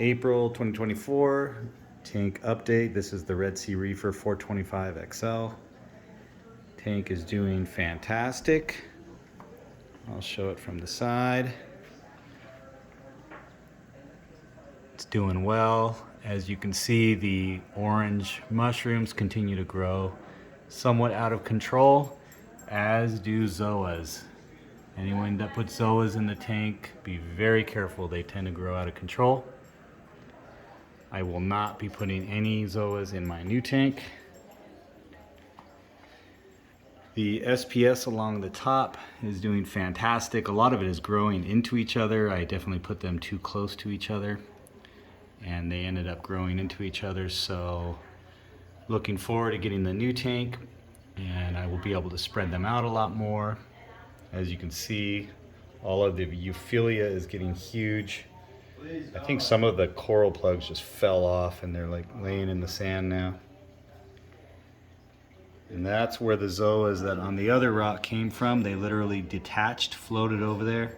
April 2024 tank update. This is the Redsea Reefer 425 XL. Tank is doing fantastic. I'll show it from the side. It's doing well. As you can see, the orange mushrooms continue to grow somewhat out of control, as do zoas. Anyone that puts zoas in the tank, be very careful. They tend to grow out of control. I will not be putting any zoas in my new tank. The SPS along the top is doing fantastic. A lot of it is growing into each other. I definitely put them too close to each other, and they ended up growing into each other. So looking forward to getting the new tank, and I will be able to spread them out a lot more. As you can see, all of the Euphilia is getting huge. I think some of the coral plugs just fell off and they're like laying in the sand now. And that's where the zoas that on the other rock came from. They literally detached, floated over there.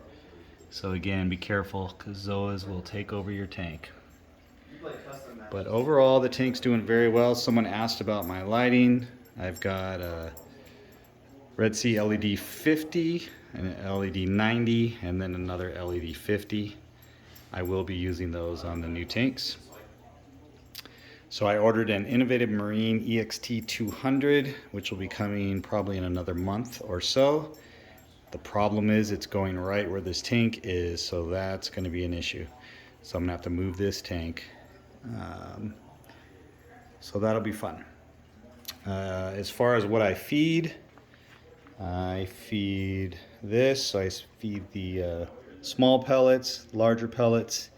So again, be careful, because zoas will take over your tank. But overall, the tank's doing very well. Someone asked about my lighting. I've got a Redsea LED 50, an LED 90, and then another LED 50. I will be using those on the new tanks. So I ordered an Innovative Marine EXT 200, which will be coming probably in another month or so. The problem is it's going right where this tank is, so that's going to be an issue. So I'm going to have to move this tank. So that'll be fun. As far as what I feed this. So I feed the small pellets, larger pellets,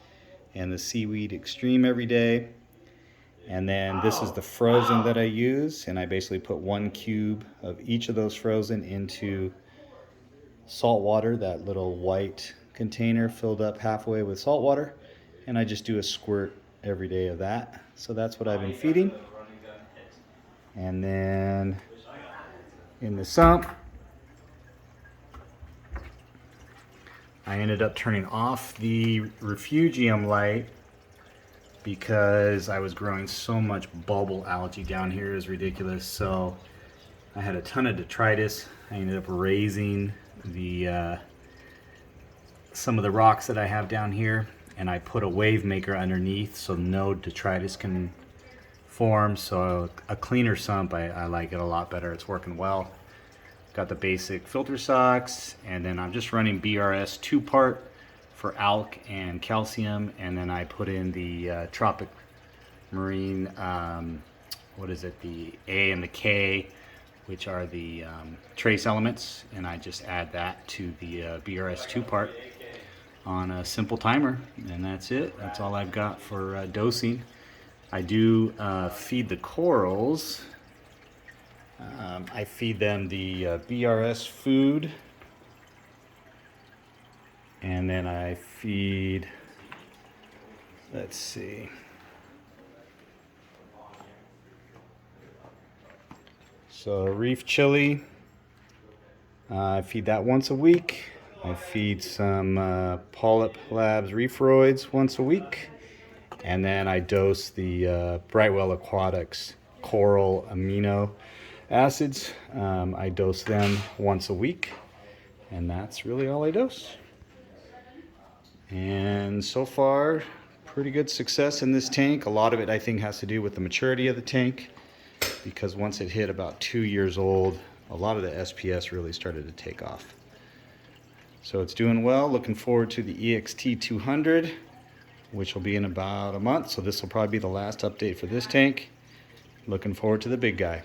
and the seaweed extreme every day. And then this is the frozen that I use, and I basically put 1 cube of each of those frozen into salt water, that little white container filled up halfway with salt water, and I just do a squirt every day of that. So that's what I've been feeding. And then in the sump, I ended up turning off the refugium light because I was growing so much bulbal algae down here. It was ridiculous. So I had a ton of detritus. I ended up raising the some of the rocks that I have down here, and I put a wave maker underneath so no detritus can form. So a cleaner sump, I like it a lot better. It's working well. Got the basic filter socks, and then I'm just running BRS 2-part for alk and calcium, and then I put in the Tropic Marine, what is it, the A and the K, which are the trace elements, and I just add that to the BRS 2-part on a simple timer, and that's it. That's all I've got for dosing. I do feed the corals. I feed them the BRS food, and then I feed, let's see, so reef chili, I feed that once a week. I feed some Polyp Labs Reeferoids once a week, and then I dose the Brightwell Aquatics coral amino acids. I dose them once a week, and that's really all I dose. And so far, pretty good success in this tank. A lot of it, I think, has to do with the maturity of the tank, because once it hit about 2 years old, a lot of the SPS really started to take off. So it's doing well. Looking forward to the EXT 200, which will be in about a month. So this will probably be the last update for this tank. Looking forward to the big guy.